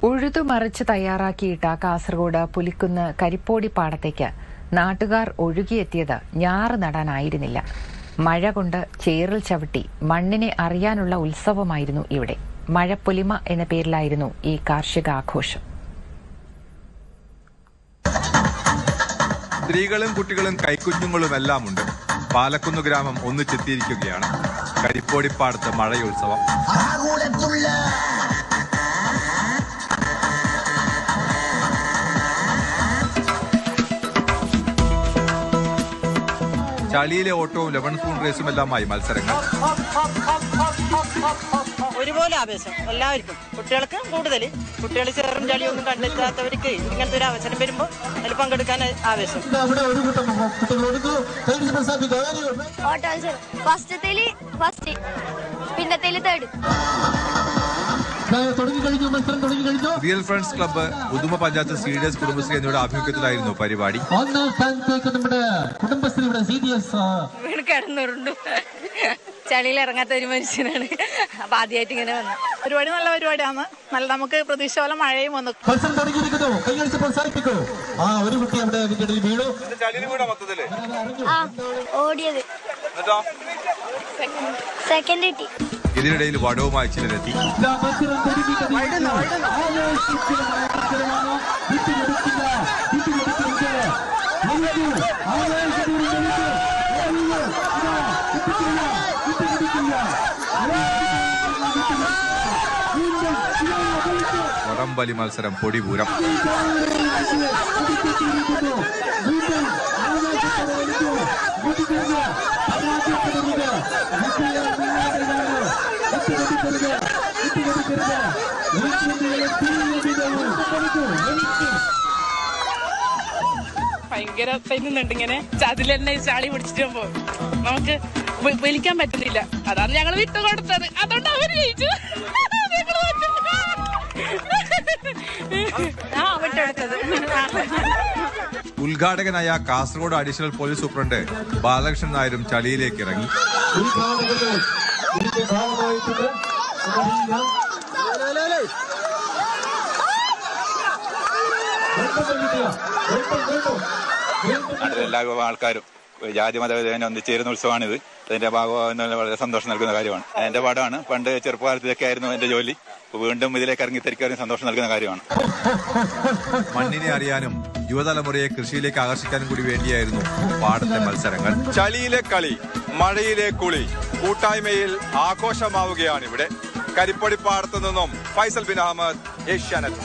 ഉഴുതുമറിച്ച് തയ്യാറാക്കിയിട്ട കാസർഗോഡ് പുലിക്കുന്ന് കരിപ്പോടി പാടത്തേക്ക് നാട്ടുകാർ ഒഴുകിയെത്തിയത് ഞാറ് നടാനായിരുന്നില്ല. മഴ കൊണ്ട് ചേറിൽ ചവിട്ടി മണ്ണിനെ അറിയാനുള്ള ഉത്സവമായിരുന്നു ഇവിടെ. മഴപ്പൊലിമ എന്ന പേരിലായിരുന്നു ഈ കാർഷികാഘോഷം. സ്ത്രീകളും കുട്ടികളും കൈക്കുഞ്ഞുങ്ങളുമെല്ലാം ഉണ്ട്. പാലക്കുന്ന് ഗ്രാമം ഒന്നിച്ചെത്തിയിരിക്കുകയാണ്. കരിപ്പോടിപ്പാടത്ത് മഴയുത്സവം. ചളിയിലെ ഓട്ടവും ലെമൺ സ്പൂൺ റേസുമെല്ലാമായി മത്സരങ്ങൾ. ഒരുപോലെ ആവേശം എല്ലാവർക്കും. കുട്ടികൾക്ക് കൂടുതൽ, കുട്ടികൾ ചേറും ചളിയൊന്നും കണ്ടെത്താത്തവർക്ക് ഇങ്ങനത്തെ ഒരു അവസരം വരുമ്പോൾ അതിൽ പങ്കെടുക്കാൻ ആവേശം. Real friends club, Uduma panchayat CDS Kudumbashree എന്നിവയുടെ ആഭിമുഖ്യത്തിലായിരുന്നു പരിപാടി. കിടന്നുരുണ്ടു ചളിയിൽ ഇറങ്ങാത്ത ഒരു മനുഷ്യനാണ്. അപ്പൊ ആദ്യമായിട്ട് ഇങ്ങനെ വന്നു. പരിപാടി നല്ല പരിപാടിയാണ്. നല്ല നമുക്ക് പ്രതീക്ഷ പോലെ മഴയും വന്നു. ഓടിയത് സെക്കൻഡ് കിട്ടി. ഇതിനിടയിൽ വടവുമായി ചിലരെത്തി. വടംവലി മത്സരം, പൊടിപൂരം. ഭയങ്കര പെയ്യുന്നുണ്ട്. ഇങ്ങനെ അതിലെന്നെ ചാളി പിടിച്ചിട്ട് നമുക്ക് വലിക്കാൻ പറ്റുന്നില്ല. അതാണ് ഞങ്ങൾ വിട്ടുകൊടുത്തത്. അതുകൊണ്ട് അവര് ജയിച്ചു. ഉദ്ഘാടകനായ Kasaragod additional police superintendent Balakrishnan നായരും ചളിയിലേക്ക് ഇറങ്ങി. എല്ലാ ആൾക്കാരും ജാതി മതഭേദം ഒന്നിച്ചേരുന്ന ഉത്സവമാണിത്. അതിന്റെ ഭാഗമാകുന്ന വളരെ സന്തോഷം നൽകുന്ന കാര്യമാണ്. എന്റെ പാടാണ്. പണ്ട് ചെറുപ്പകാലത്തിലൊക്കെ ആയിരുന്നു എന്റെ ജോലി. വീണ്ടും ഇതിലേക്ക് ഇറങ്ങിത്തിരിക്കാനും സന്തോഷം നൽകുന്ന കാര്യമാണ്. മണ്ണിനെ അറിയാനും യുവതലമുറയെ കൃഷിയിലേക്ക് ആകർഷിക്കാനും കൂടി വേണ്ടിയായിരുന്നു പാടത്തെ മത്സരങ്ങൾ. ചളിയിലെ കളി, മഴയിലെ കുളി, കൂട്ടായ്മയിൽ ആഘോഷമാവുകയാണിവിടെ. കരിപ്പൊടിപ്പാടത്തു നിന്നും ഫൈസൽ ബിൻ അഹമ്മദ്, ഏഷ്യാനെറ്റ്.